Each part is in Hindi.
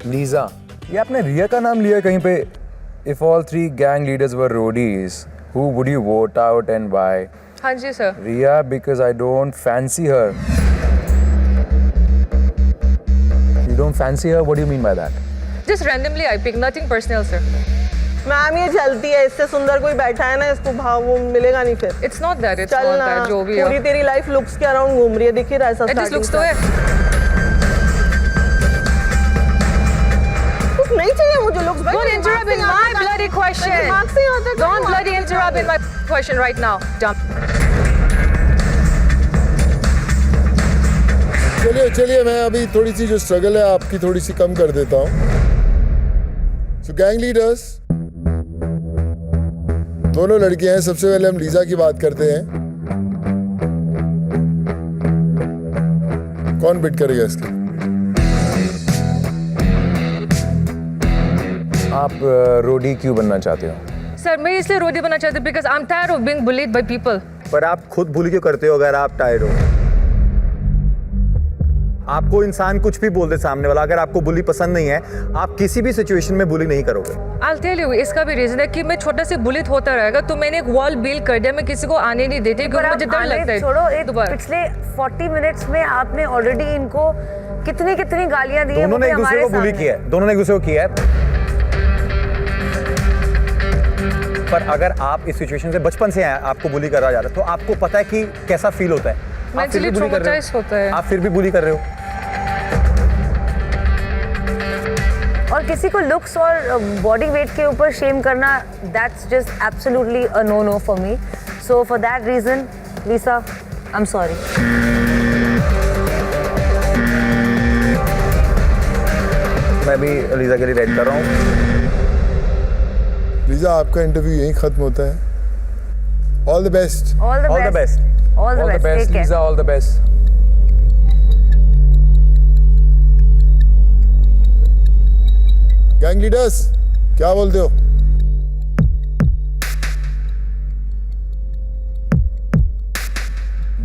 लीजा, ये आपने रिया का नाम लिया कहीं पे? If all three gang leaders were roadies, who would you vote out and why? हाँ जी sir. Riya, because I don't fancy her. You don't fancy her? What do you mean by that? Just randomly I pick, nothing personal sir. Ma'am ये जलती है, इससे सुंदर कोई बैठा है ना, इसको भाव वो मिलेगा नहीं फिर. It's not that, it's चल not ना, that, जो भी पूरी है. तेरी लाइफ लुक्स के अराउंड घूम रही है, दिख ही रहा है सब. At least looks तो है. कुछ नहीं चाहिए मुझे looks. Don't interrupt in my bloody question. Don't bloody interrupt in my question right now. Dumb. चलिए मैं अभी थोड़ी सी जो स्ट्रगल है आपकी थोड़ी सी कम कर देता हूँ. सो गैंग लीडर्स, दोनों लड़कियां हैं. सबसे पहले हम लीजा की बात करते हैं. कौन बिट करेगा इसकी? आप रोडी क्यों बनना चाहते हो? Sir, मैं इसलिए रोडी बनना चाहती हूँ because I'm tired of being bullied by people. पर आप खुद बुली क्यों करते हो अगर आप टायर्ड हो? आपको इंसान कुछ भी बोल दे सामने वाला, अगर आपको बुली पसंद नहीं है, आप किसी भी सिचुएशन में बुली नहीं करोगे. I'll tell you, इसका भी रीजन है कि मैं छोटा से बुलित होता रहेगा, तो मैंने एक वॉल बिल्ड कर दिया. मैं किसी को आने नहीं देती क्योंकि मुझे डर लगता है. छोड़ो, एक दोबारा. पिछले 40 मिनट्स में आपने ऑलरेडी इनको कितनी गालियां दी है. दोनों ने एक दूसरे को बुली किया है. दोनों ने एक दूसरे को किया है. पर अगर आप इस सिचुएशन से बचपन से हैं, आपको बुली करा जा रहा है, तो आपको पता है कि कैसा फील होता है. आप फिर भी बुली कर रहे हो. होता है. आप फिर भी बुली कर रहे हो. और किसी को लुक्स और बॉडी वेट के ऊपर शेम करना, that's just absolutely a no no for me. So for that reason Lisa, I am sorry. मैं भी लीजा के लिए वेट कर रहा हूँ. लीजा, आपका इंटरव्यू यहीं खत्म होता है. All the best. All the All the best. best. All the All the best. best, take care. Lisa. All the best. Gang leaders, क्या बोलते हो?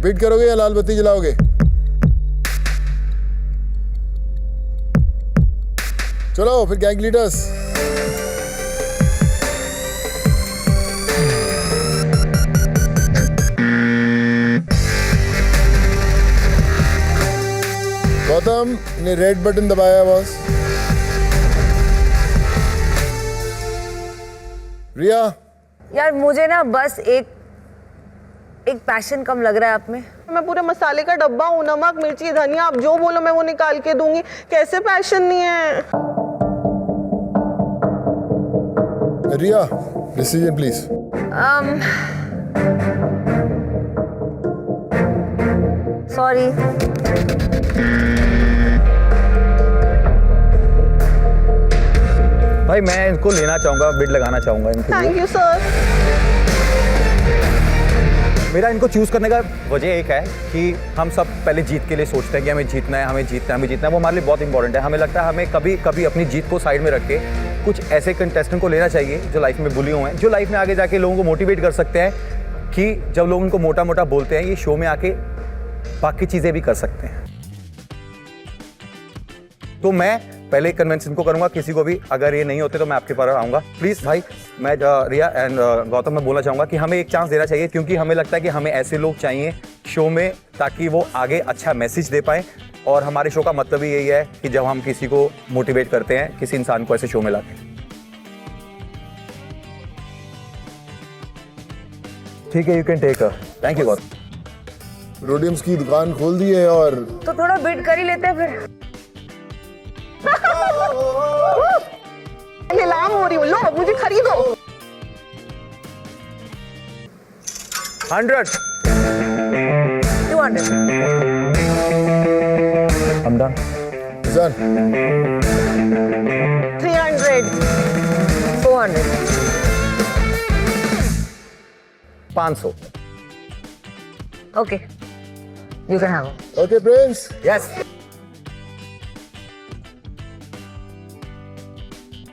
बिट करोगे या लाल बत्ती जलाओगे? चलो फिर गैंग लीडर्स. गौतम ने रेड बटन दबाया बॉस. रिया, यार मुझे ना बस एक पैशन कम लग रहा है आप में. मैं पूरे मसाले का डब्बा हूँ, नमक मिर्ची धनिया, आप जो बोलो मैं वो निकाल के दूंगी. कैसे पैशन नहीं है? रिया, डिसीजन प्लीज. सॉरी. भाई मैं इनको लेना चाहूंगा, बिड लगाना चाहूंगा इनको. Thank you sir. मेरा इनको चूज करने का वजह एक है कि हम सब पहले जीत के लिए सोचते हैं कि हमें जीतना है, हमें जीतना है, हमें जीतना है. वो हमारे लिए बहुत इंपॉर्टेंट है. हमें लगता है हमें कभी कभी अपनी जीत को साइड में रख के कुछ ऐसे कंटेस्टेंट को लेना चाहिए जो लाइफ में बुली हुए हैं, जो लाइफ में आगे जाके लोगों को मोटिवेट कर सकते हैं कि जब लोग उनको मोटा मोटा बोलते हैं, ये शो में आके बाकी चीज़ें भी कर सकते हैं. तो मैं पहले कन्वेंस इनको करूंगा. किसी को भी अगर ये नहीं होते तो मैं आपके पास आऊँगा. प्लीज़ भाई, मैं रिया एंड गौतम में बोलना चाहूँगा कि हमें एक चांस देना चाहिए, क्योंकि हमें लगता है कि हमें ऐसे लोग चाहिए शो में ताकि वो आगे अच्छा मैसेज दे पाएँ. और हमारे शो का मतलब ही यही है कि जब हम किसी को मोटिवेट करते हैं, किसी इंसान को ऐसे शो में लाते हैं. ठीक है, you can take her. Thank you Gautam. रोडियम्स की दुकान खोल दी है और तो थोड़ा बिट कर ही लेते हैं फिर. नीलाम हो रही हूँ, लो मुझे खरीदो. 100. 200. I'm done. Done. 300. 400. 500. Okay. You can have it. Okay Prince. Yes.